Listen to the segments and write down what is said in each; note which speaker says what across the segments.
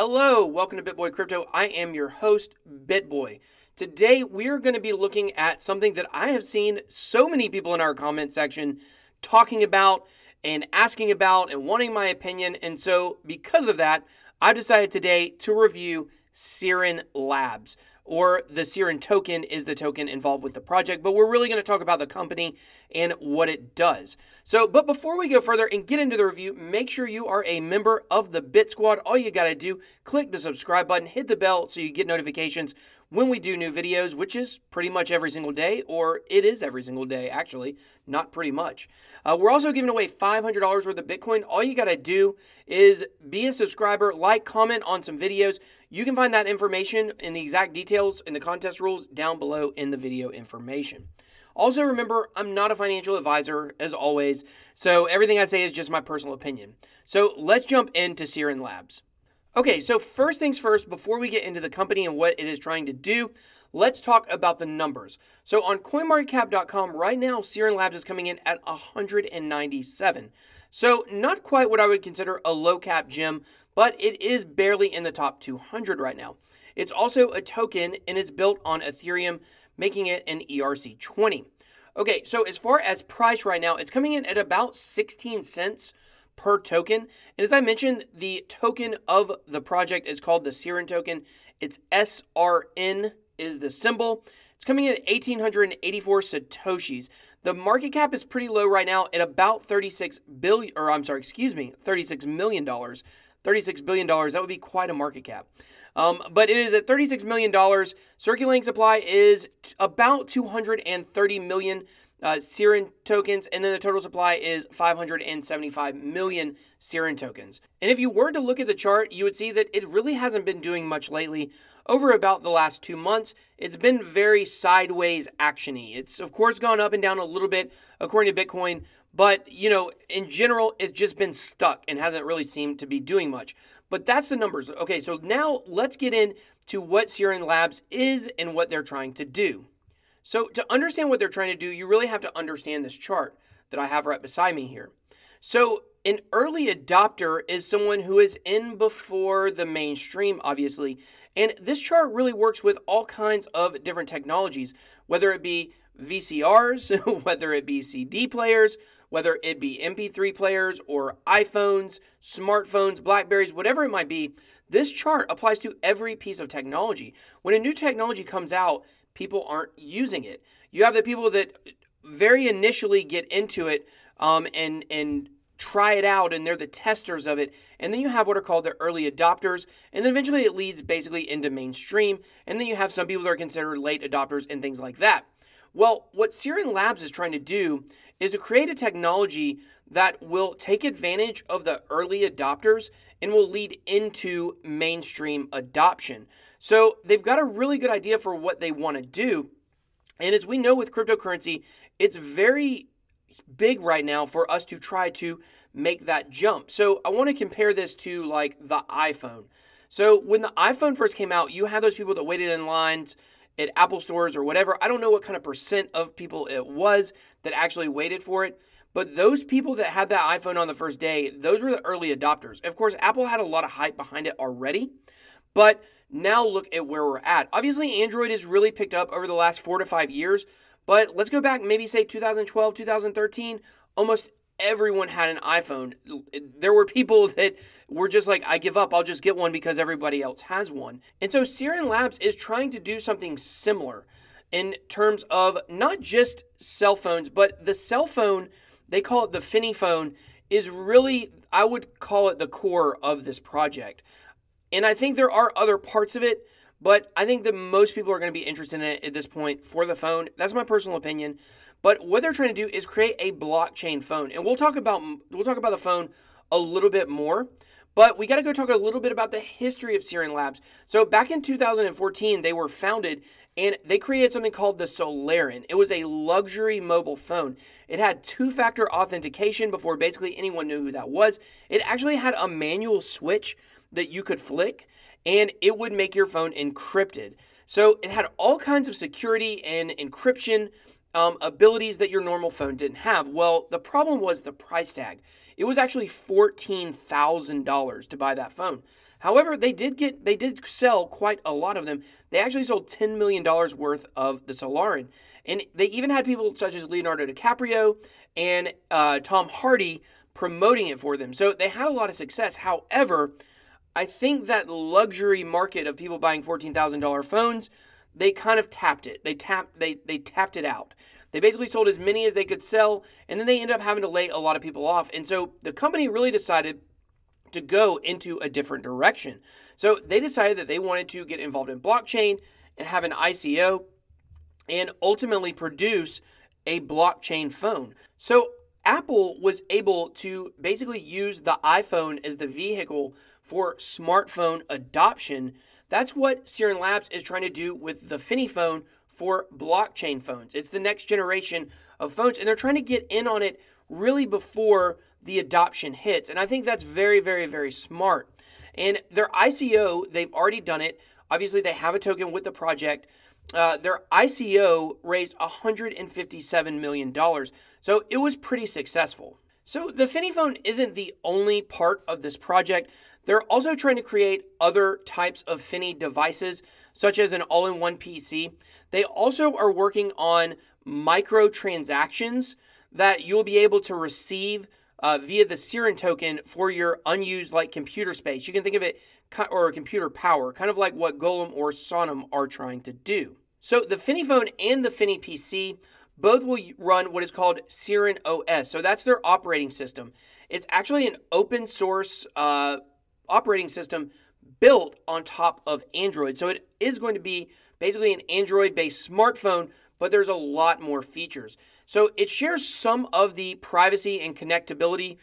Speaker 1: Hello, welcome to BitBoy Crypto. I am your host, BitBoy. Today, we are going to be looking at something that I have seen so many people in our comment section talking about and asking about and wanting my opinion. And so, because of that, I decided today to review Sirin Labs, or the Sirin token is the token involved with the project, but we're really going to talk about the company and what it does. But before we go further and get into the review, make sure you are a member of the Bit Squad. All you got to do, click the subscribe button, hit the bell so you get notifications when we do new videos, which is pretty much every single day, or it is every single day, actually, not pretty much. We're also giving away $500 worth of Bitcoin. All you got to do is be a subscriber, like, comment on some videos. You can find that information in the exact details and the contest rules down below in the video information. Also, remember, I'm not a financial advisor, as always, so everything I say is just my personal opinion. So let's jump into Sirin Labs. Okay, so first things first, before we get into the company and what it is trying to do, let's talk about the numbers. So on CoinMarketCap.com, right now, Sirin Labs is coming in at 197. So not quite what I would consider a low cap gem, but it is barely in the top 200 right now. It's also a token, and it's built on Ethereum, making it an ERC20. Okay, so as far as price right now, it's coming in at about 16 cents per token. And as I mentioned, the token of the project is called the Sirin token. It's SRN is the symbol. It's coming in at 1,884 Satoshis. The market cap is pretty low right now at about $36 million. $36 billion, that would be quite a market cap. But it is at $36 million. Circulating supply is about 230 million Sirin tokens, and then the total supply is 575 million Sirin tokens. And if you were to look at the chart, you would see that it really hasn't been doing much lately. Over about the last 2 months, it's been very sideways actiony. It's, of course, gone up and down a little bit according to Bitcoin, but, you know, in general, it's just been stuck and hasn't really seemed to be doing much. But that's the numbers. Okay, so now let's get into what Sirin Labs is and what they're trying to do. So to understand what they're trying to do, you really have to understand this chart that I have right beside me here. So an early adopter is someone who is in before the mainstream, obviously. And this chart really works with all kinds of different technologies, whether it be VCRs, whether it be CD players, whether it be MP3 players or iPhones, smartphones, Blackberries, whatever it might be. This chart applies to every piece of technology. When a new technology comes out, people aren't using it. You have the people that very initially get into it and try it out, and they're the testers of it. And then you have what are called the early adopters, and then eventually it leads basically into mainstream. And then you have some people that are considered late adopters and things like that. Well, what Sirin Labs is trying to do is to create a technology that will take advantage of the early adopters and will lead into mainstream adoption. So they've got a really good idea for what they want to do. And as we know with cryptocurrency, it's very big right now for us to try to make that jump. So I want to compare this to like the iPhone. So when the iPhone first came out, you had those people that waited in lines at Apple stores or whatever. I don't know what kind of percent of people it was that actually waited for it. But those people that had that iPhone on the first day, those were the early adopters. Of course, Apple had a lot of hype behind it already. But now look at where we're at. Obviously, Android has really picked up over the last 4 to 5 years. But let's go back, maybe say 2012, 2013. Almost everyone had an iPhone. There were people that were just like, I give up, I'll just get one because everybody else has one. And so Sirin Labs is trying to do something similar in terms of not just cell phones, but the cell phone, they call it the Finney Phone, is really, I would call it the core of this project. And I think there are other parts of it, but I think that most people are going to be interested in it at this point for the phone. That's my personal opinion. But what they're trying to do is create a blockchain phone. And we'll talk about the phone a little bit more. But we got to go talk a little bit about the history of Sirin Labs. So back in 2014, they were founded and they created something called the SRN. It was a luxury mobile phone. It had two-factor authentication before basically anyone knew who that was. It actually had a manual switch that you could flick, and it would make your phone encrypted. So it had all kinds of security and encryption abilities that your normal phone didn't have. Well, the problem was the price tag. It was actually $14,000 to buy that phone. However, they did sell quite a lot of them. They actually sold $10 million worth of the SRN. And they even had people such as Leonardo DiCaprio and Tom Hardy promoting it for them. So they had a lot of success. However, I think that luxury market of people buying $14,000 phones, they kind of tapped it. They tapped it out. They basically sold as many as they could sell, and then they ended up having to lay a lot of people off. And so the company really decided to go into a different direction. So they decided that they wanted to get involved in blockchain and have an ICO and ultimately produce a blockchain phone. So Apple was able to basically use the iPhone as the vehicle for smartphone adoption. That's what Sirin Labs is trying to do with the Finney Phone for blockchain phones. It's the next generation of phones, and they're trying to get in on it really before the adoption hits. And I think that's very, very, very smart. And their ICO, they've already done it. Obviously, they have a token with the project. Their ICO raised $157 million. So it was pretty successful. So the Finney Phone isn't the only part of this project. They're also trying to create other types of Finney devices, such as an all-in-one PC. They also are working on microtransactions that you'll be able to receive via the Sirin token for your unused computer space. You can think of it, or computer power, kind of like what Golem or Sonum are trying to do. So the Finney Phone and the Finney PC both will run what is called Sirin OS. So that's their operating system. It's actually an open source operating system built on top of Android. So it is going to be basically an Android-based smartphone, but there's a lot more features. So it shares some of the privacy and connectability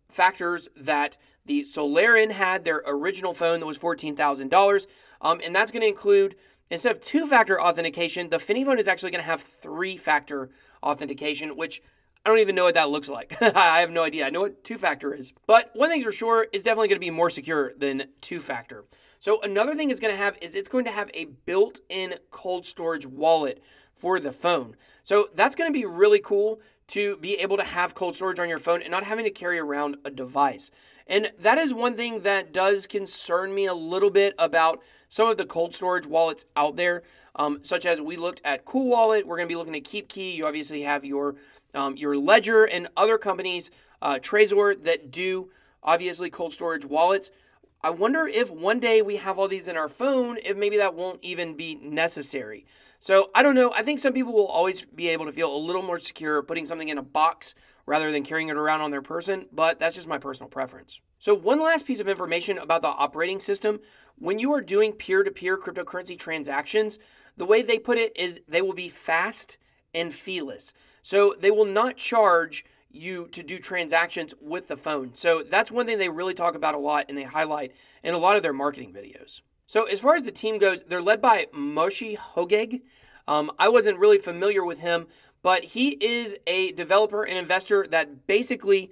Speaker 1: factors that the SRN had, their original phone that was $14,000. And that's going to include, instead of two-factor authentication, the Finney Phone is actually going to have three-factor authentication, which I don't even know what that looks like. I have no idea. I know what two-factor is. But one thing's for sure, it's definitely going to be more secure than two-factor. So another thing it's going to have is it's going to have a built-in cold storage wallet for the phone. So that's going to be really cool to be able to have cold storage on your phone and not having to carry around a device. And that is one thing that does concern me a little bit about some of the cold storage wallets out there, such as we looked at Cool Wallet. We're going to be looking at KeepKey. You obviously have your Ledger and other companies, Trezor, that do obviously cold storage wallets. I wonder if one day we have all these in our phone, if maybe that won't even be necessary. So I don't know. I think some people will always be able to feel a little more secure putting something in a box rather than carrying it around on their person, but that's just my personal preference. So one last piece of information about the operating system. When you are doing peer-to-peer cryptocurrency transactions, the way they put it is they will be fast and feeless. So they will not charge you to do transactions with the phone. So that's one thing they really talk about a lot and they highlight in a lot of their marketing videos. So as far as the team goes, they're led by Moshe Hogeg. I wasn't really familiar with him, but he is a developer and investor that basically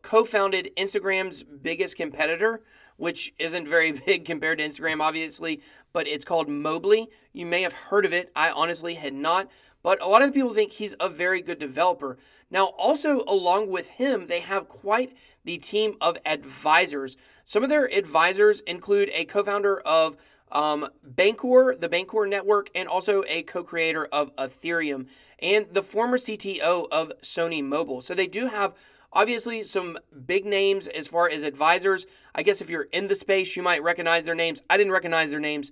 Speaker 1: co-founded Instagram's biggest competitor, which isn't very big compared to Instagram, obviously, but it's called Mobley. You may have heard of it. I honestly had not, but a lot of the people think he's a very good developer. Now, also along with him, they have quite the team of advisors. Some of their advisors include a co-founder of Bancor, the Bancor network, and also a co-creator of Ethereum, and the former CTO of Sony Mobile. So they do have obviously some big names as far as advisors. I guess if you're in the space, you might recognize their names. I didn't recognize their names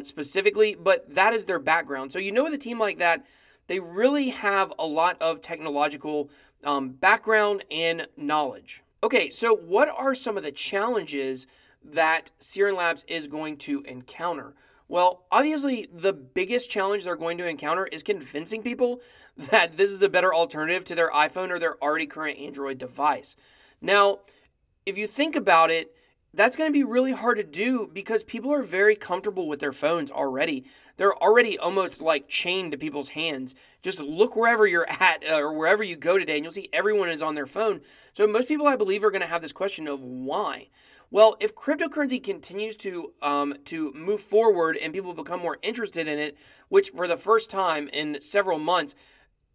Speaker 1: specifically, but that is their background. So you know with a team like that, they really have a lot of technological background and knowledge. Okay, so what are some of the challenges that Sirin Labs is going to encounter? Well, obviously, the biggest challenge they're going to encounter is convincing people that this is a better alternative to their iPhone or their already current Android device. Now, if you think about it, that's going to be really hard to do because people are very comfortable with their phones already. They're already almost like chained to people's hands. Just look wherever you're at or wherever you go today, and you'll see everyone is on their phone. So most people, I believe, are going to have this question of why. Well, if cryptocurrency continues to move forward and people become more interested in it, which for the first time in several months,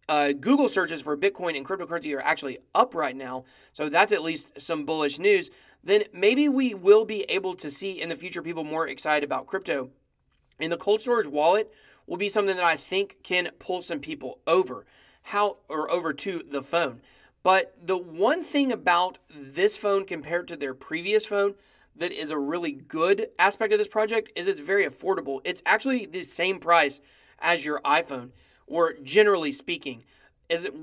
Speaker 1: Google searches for Bitcoin and cryptocurrency are actually up right now, so that's at least some bullish news, then maybe we will be able to see in the future people more excited about crypto. And the cold storage wallet will be something that I think can pull some people over to the phone. But the one thing about this phone compared to their previous phone that is a really good aspect of this project is it's very affordable. It's actually the same price as your iPhone, or generally speaking.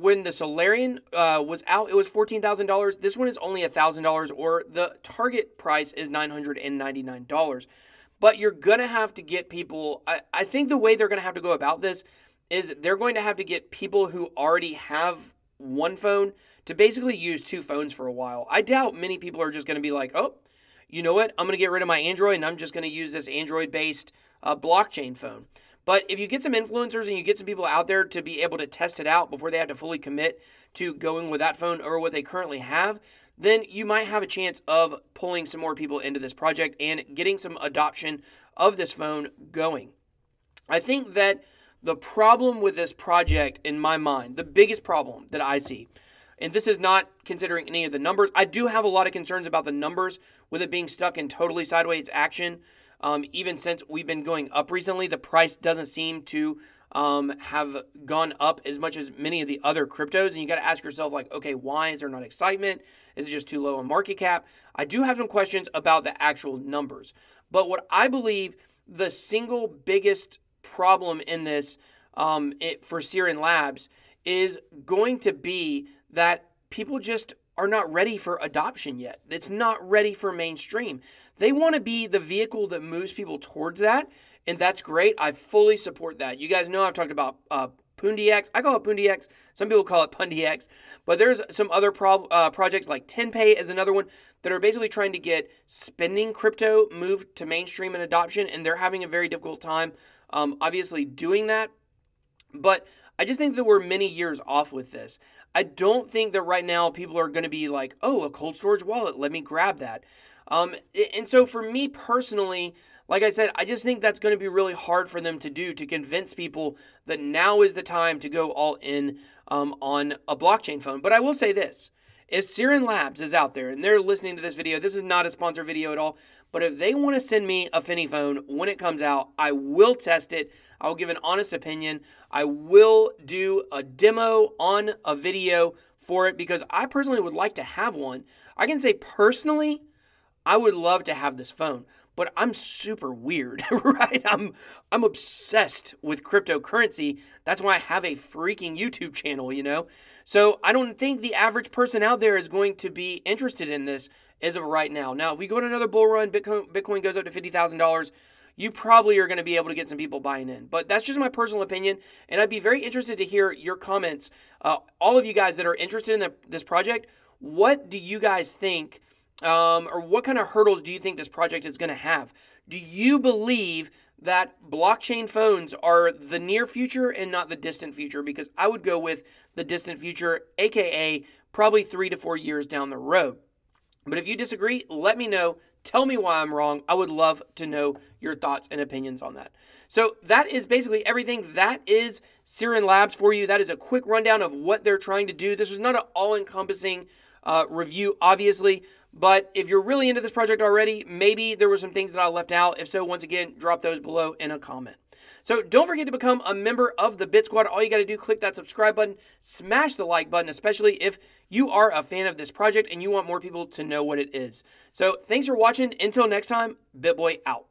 Speaker 1: When the Solarian was out, it was $14,000. This one is only $1,000, or the target price is $999. But you're going to have to get people, I think the way they're going to have to go about this is they're going to have to get people who already have one phone to basically use two phones for a while. I doubt many people are just going to be like, oh, you know what? I'm going to get rid of my Android and I'm just going to use this Android-based blockchain phone. But if you get some influencers and you get some people out there to be able to test it out before they have to fully commit to going with that phone or what they currently have, then you might have a chance of pulling some more people into this project and getting some adoption of this phone going. I think that the problem with this project, in my mind, the biggest problem that I see, and this is not considering any of the numbers, I do have a lot of concerns about the numbers with it being stuck in totally sideways action. Even since we've been going up recently, the price doesn't seem to have gone up as much as many of the other cryptos. And you got to ask yourself, like, okay, why is there not excitement? Is it just too low a market cap? I do have some questions about the actual numbers. But what I believe the single biggest problem in this for Sirin Labs is going to be that people just are not ready for adoption yet. It's not ready for mainstream. They want to be the vehicle that moves people towards that, and that's great. I fully support that. You guys know I've talked about PundiX. I call it PundiX. Some people call it PundiX. But there's some other projects like TenPay is another one that are basically trying to get spending crypto moved to mainstream and adoption, and they're having a very difficult time obviously doing that. But I just think that we're many years off with this. I don't think that right now people are going to be like, oh, a cold storage wallet, let me grab that. And so for me personally, like I said, I just think that's going to be really hard for them to do, to convince people that now is the time to go all in on a blockchain phone. But I will say this. If Sirin Labs is out there and they're listening to this video, this is not a sponsored video at all, but if they want to send me a Finney Phone when it comes out, I will test it. I will give an honest opinion. I will do a demo on a video for it because I personally would like to have one. I can say personally, I would love to have this phone, but I'm super weird, right? I'm obsessed with cryptocurrency. That's why I have a freaking YouTube channel, you know? So I don't think the average person out there is going to be interested in this as of right now. Now, if we go to another bull run, Bitcoin goes up to $50,000, you probably are going to be able to get some people buying in. But that's just my personal opinion, and I'd be very interested to hear your comments. All of you guys that are interested in this project, what do you guys think? Or what kind of hurdles do you think this project is going to have? Do you believe that blockchain phones are the near future and not the distant future? Because I would go with the distant future, aka probably 3 to 4 years down the road. But if you disagree, let me know. Tell me why I'm wrong. I would love to know your thoughts and opinions on that. So that is basically everything. That is Sirin Labs for you. That is a quick rundown of what they're trying to do. This was not an all-encompassing review, obviously, but if you're really into this project already, maybe there were some things that I left out. If so, once again, drop those below in a comment. So don't forget to become a member of the Bit Squad. All you got to do, click that subscribe button, smash the like button, especially if you are a fan of this project and you want more people to know what it is. So thanks for watching. Until next time, BitBoy out.